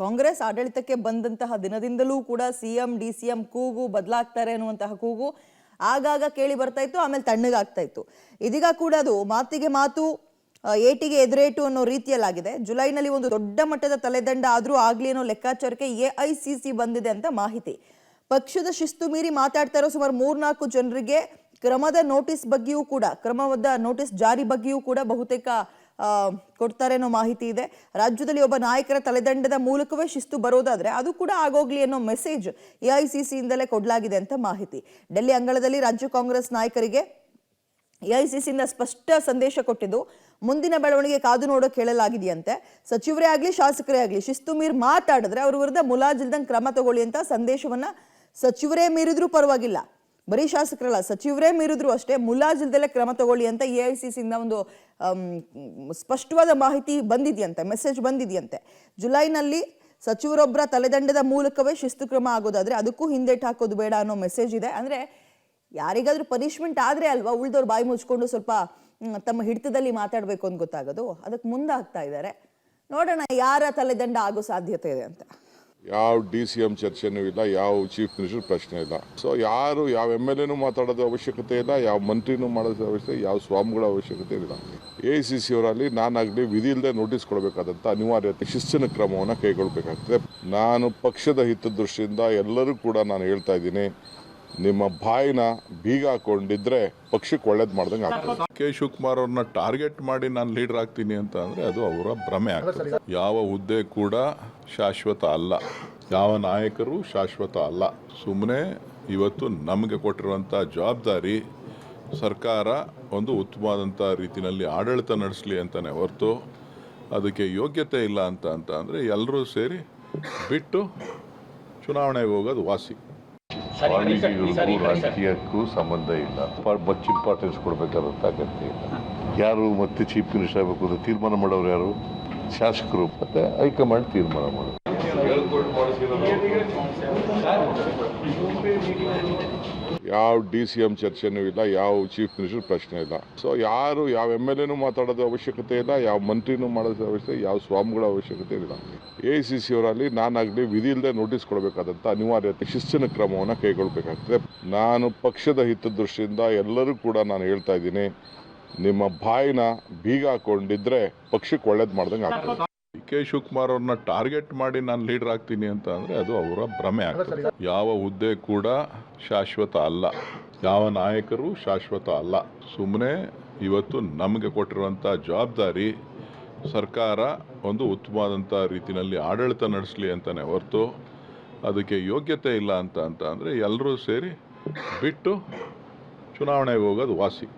ಕಾಂಗ್ರೆಸ್ ಆಡಳಿತಕ್ಕೆ ಬಂದಂತಹ ದಿನದಿಂದಲೂ ಕೂಡ ಸಿಎಂ ಡಿಸಿಎಂ ಕೂಗು ಬದಲಾಗ್ತಾರೆ ಅನ್ನುವಂತಹ ಕೂಗು ಆಗಾಗ ಕೇಳಿ ಬರ್ತಾ ಇತ್ತು, ಆಮೇಲೆ ತಣ್ಣಗಾಗ್ತಾ ಇತ್ತು. ಇದೀಗ ಕೂಡ ಅದು ಮಾತಿಗೆ ಮಾತು ಏಟಿಗೆ ಎದುರೇಟು ಅನ್ನೋ ರೀತಿಯಲ್ಲಾಗಿದೆ. ಜುಲೈನಲ್ಲಿ ಒಂದು ದೊಡ್ಡ ಮಟ್ಟದ ತಲೆದಂಡ ಆದ್ರೂ ಆಗ್ಲಿ ಅನ್ನೋ ಲೆಕ್ಕಾಚಾರಕ್ಕೆ ಎಐಸಿಸಿ ಬಂದಿದೆ ಅಂತ ಮಾಹಿತಿ. ಪಕ್ಷದ ಶಿಸ್ತು ಮೀರಿ ಮಾತಾಡ್ತಾ ಇರೋ ಸುಮಾರು 3-4 ಜನರಿಗೆ ಕ್ರಮದ ನೋಟಿಸ್ ಜಾರಿ ಬಗ್ಗೆಯೂ ಕೂಡ ಬಹುತೇಕ ಕೊಡ್ತಾರೆ ಅನ್ನೋ ಮಾಹಿತಿ ಇದೆ. ರಾಜ್ಯದಲ್ಲಿ ಒಬ್ಬ ನಾಯಕರ ತಲೆದಂಡದ ಮೂಲಕವೇ ಶಿಸ್ತು ಬರೋದಾದ್ರೆ ಅದು ಕೂಡ ಆಗೋಗ್ಲಿ ಅನ್ನೋ ಮೆಸೇಜ್ ಎಐಸಿಸಿ ಇಂದಲೇ ಕೊಡಲಾಗಿದೆ ಅಂತ ಮಾಹಿತಿ. ಡೆಲ್ಲಿ ಅಂಗಳದಲ್ಲಿ ರಾಜ್ಯ ಕಾಂಗ್ರೆಸ್ ನಾಯಕರಿಗೆ ಎಐಸಿಸಿಯಿಂದ ಸ್ಪಷ್ಟ ಸಂದೇಶ ಕೊಟ್ಟಿದ್ದು, ಮುಂದಿನ ಬೆಳವಣಿಗೆ ಕಾದು ನೋಡೋಕೆ ಹೇಳಲಾಗಿದೆಯಂತೆ. ಸಚಿವರೇ ಆಗ್ಲಿ ಶಾಸಕರೇ ಆಗ್ಲಿ ಶಿಸ್ತು ಮೀರಿ ಮಾತಾಡಿದ್ರೆ ಅವ್ರ ವಿರುದ್ಧ ಮುಲಾಜಿಲ್ದಂಗೆ ಕ್ರಮ ತಗೊಳ್ಳಿ ಅಂತ ಸಂದೇಶವನ್ನ ಸಚಿವರೇ ಮೀರಿದ್ರೂ ಪರವಾಗಿಲ್ಲ, ಬರೀ ಶಾಸಕರಲ್ಲ ಸಚಿವರೇ ಮೀರಿದ್ರು ಅಷ್ಟೇ ಮುಲಾಜಿಲ್ದಲ್ಲೇ ಕ್ರಮ ತಗೊಳ್ಳಿ ಅಂತ ಎಐಸಿಸಿಯಿಂದ ಒಂದು ಸ್ಪಷ್ಟವಾದ ಮಾಹಿತಿ ಬಂದಿದೆಯಂತೆ, ಮೆಸೇಜ್ ಬಂದಿದೆಯಂತೆ. ಜುಲೈನಲ್ಲಿ ಸಚಿವರೊಬ್ಬರ ತಲೆದಂಡದ ಮೂಲಕವೇ ಶಿಸ್ತು ಕ್ರಮ ಆಗೋದಾದ್ರೆ ಅದಕ್ಕೂ ಹಿಂದೇಟು ಹಾಕೋದು ಬೇಡ ಅನ್ನೋ ಮೆಸೇಜ್ ಇದೆ. ಅಂದ್ರೆ ಯಾರಿಗಾದ್ರೂ ಪನಿಷ್ಮೆಂಟ್ ಆದ್ರೆ ಅಲ್ವಾ ಉಳ್ದವ್ರು ಬಾಯಿ ಮುಚ್ಕೊಂಡು ಸ್ವಲ್ಪ ತಮ್ಮ ಹಿಡಿತದಲ್ಲಿ ಮಾತಾಡಬೇಕು ಅಂತ ಗೊತ್ತಾಗೋದು. ಅದಕ್ಕೆ ಮುಂದಾಗ್ತಾ ಇದ್ದಾರೆ. ನೋಡೋಣ ಯಾರ ತಲೆದಂಡ ಆಗೋ ಸಾಧ್ಯತೆ ಇದೆ ಅಂತ. ಯಾವ DCM ಚರ್ಚೆನೂ ಇಲ್ಲ, ಯಾವ ಚೀಫ್ ಮಿನಿಸ್ಟರ್ ಪ್ರಶ್ನೆ ಇಲ್ಲ. ಸೊ ಯಾರು ಯಾವ MLAನೂ ಮಾತಾಡೋದು ಅವಶ್ಯಕತೆ ಇಲ್ಲ, ಯಾವ ಮಂತ್ರಿನೂ ಮಾಡೋದು ಅವಶ್ಯಕತೆ, ಯಾವ ಸ್ವಾಮಿಗಳ ಅವಶ್ಯಕತೆ ಇಲ್ಲ. AICC ಅವರಲ್ಲಿ ನಾನಾಗಲಿ ವಿಧಿ ಇಲ್ಲದೆ ನೋಟಿಸ್ ಕೊಡಬೇಕಾದಂಥ ಅನಿವಾರ್ಯತೆ ಶಿಸ್ತಿನ ಕ್ರಮವನ್ನು ಕೈಗೊಳ್ಳಬೇಕಾಗ್ತದೆ. ನಾನು ಪಕ್ಷದ ಹಿತದೃಷ್ಟಿಯಿಂದ ಎಲ್ಲರೂ ಕೂಡ ನಾನು ಹೇಳ್ತಾ ಇದ್ದೀನಿ, ನಿಮ್ಮ ಬಾಯಿನ ಬೀಗ ಹಾಕೊಂಡಿದ್ರೆ ಪಕ್ಷಕ್ಕೆ ಒಳ್ಳೇದು ಮಾಡ್ದಂಗೆ ಆಗ್ತದೆ. ಕೆ ಶಿವಕುಮಾರ್ ಅವ್ರನ್ನ ಟಾರ್ಗೆಟ್ ಮಾಡಿ ನಾನು ಲೀಡರ್ ಆಗ್ತೀನಿ ಅಂತ ಅಂದರೆ ಅದು ಅವರ ಭ್ರಮೆ ಆಗ್ತದೆ. ಯಾವ ಹುದ್ದೆ ಕೂಡ ಶಾಶ್ವತ ಅಲ್ಲ, ಯಾವ ನಾಯಕರು ಶಾಶ್ವತ ಅಲ್ಲ. ಸುಮ್ಮನೆ ಇವತ್ತು ನಮಗೆ ಕೊಟ್ಟಿರುವಂಥ ಜವಾಬ್ದಾರಿ ಸರ್ಕಾರ ಒಂದು ಉತ್ತಮವಾದಂಥ ರೀತಿಯಲ್ಲಿ ಆಡಳಿತ ನಡೆಸಲಿ ಅಂತಲೇ ಹೊರತು ಅದಕ್ಕೆ ಯೋಗ್ಯತೆ ಇಲ್ಲ ಅಂತ ಅಂದರೆ ಎಲ್ಲರೂ ಸೇರಿ ಬಿಟ್ಟು ಚುನಾವಣೆಗೆ ಹೋಗೋದು ವಾಸಿ. ಪಾಲಿಟಿಗಳಿಗೂ ರಾಜಕೀಯಕ್ಕೂ ಸಂಬಂಧ ಇಲ್ಲ. ಮಚ್ ಇಂಪಾರ್ಟೆನ್ಸ್ ಕೊಡಬೇಕಾದಂಥ ಅಗತ್ಯ ಇಲ್ಲ. ಯಾರು ಮತ್ತೆ ಚೀಫ್ ಮಿನಿಸ್ಟರ್ ಆಗಬೇಕು ಅಂತ ತೀರ್ಮಾನ ಮಾಡೋರು ಯಾರು? ಶಾಸಕರು ಮತ್ತೆ ಹೈಕಮಾಂಡ್ ತೀರ್ಮಾನ ಮಾಡೋದು. ಯಾವ DCM ಚರ್ಚೆನೂ ಇಲ್ಲ, ಯಾವ ಚೀಫ್ ಮಿನಿಸ್ಟರ್ ಪ್ರಶ್ನೆ ಇಲ್ಲ. ಸೊ ಯಾರು ಯಾವ MLAನೂ ಮಾತಾಡೋದು ಅವಶ್ಯಕತೆ ಇಲ್ಲ, ಯಾವ ಮಂತ್ರಿನೂ ಮಾಡೋದು ಅವಶ್ಯಕತೆ, ಯಾವ ಸ್ವಾಮಿಗಳ ಅವಶ್ಯಕತೆ ಇಲ್ಲ. AICC ಅವರಲ್ಲಿ ನಾನಾಗಲಿ ವಿಧಿ ಇಲ್ಲದೆ ನೋಟಿಸ್ ಕೊಡಬೇಕಾದಂಥ ಅನಿವಾರ್ಯತೆ ಶಿಸ್ತಿನ ಕ್ರಮವನ್ನು ಕೈಗೊಳ್ಳಬೇಕಾಗ್ತದೆ. ನಾನು ಪಕ್ಷದ ಹಿತದೃಷ್ಟಿಯಿಂದ ಎಲ್ಲರೂ ಕೂಡ ನಾನು ಹೇಳ್ತಾ ಇದ್ದೀನಿ, ನಿಮ್ಮ ಬಾಯಿನ ಬೀಗ ಹಾಕೊಂಡಿದ್ರೆ ಪಕ್ಷಕ್ಕೆ ಒಳ್ಳೇದು ಮಾಡ್ದಂಗೆ ಆಗ್ತದೆ. ಕೆ ಶಿವಕುಮಾರ್ ಅವ್ರನ್ನ ಟಾರ್ಗೆಟ್ ಮಾಡಿ ನಾನು ಲೀಡರ್ ಆಗ್ತೀನಿ ಅಂತ ಅಂದರೆ ಅದು ಅವರ ಭ್ರಮೆ ಆಗ್ತದೆ. ಯಾವ ಹುದ್ದೆ ಕೂಡ ಶಾಶ್ವತ ಅಲ್ಲ, ಯಾವ ನಾಯಕರು ಶಾಶ್ವತ ಅಲ್ಲ. ಸುಮ್ಮನೆ ಇವತ್ತು ನಮಗೆ ಕೊಟ್ಟಿರುವಂಥ ಜವಾಬ್ದಾರಿ ಸರ್ಕಾರ ಒಂದು ಉತ್ತಮವಾದಂಥ ರೀತಿಯಲ್ಲಿ ಆಡಳಿತ ನಡೆಸಲಿ ಅಂತಲೇ ಹೊರತು ಅದಕ್ಕೆ ಯೋಗ್ಯತೆ ಇಲ್ಲ ಅಂತ ಅಂದರೆ ಎಲ್ಲರೂ ಸೇರಿ ಬಿಟ್ಟು ಚುನಾವಣೆಗೆ ಹೋಗೋದು ವಾಸಿ.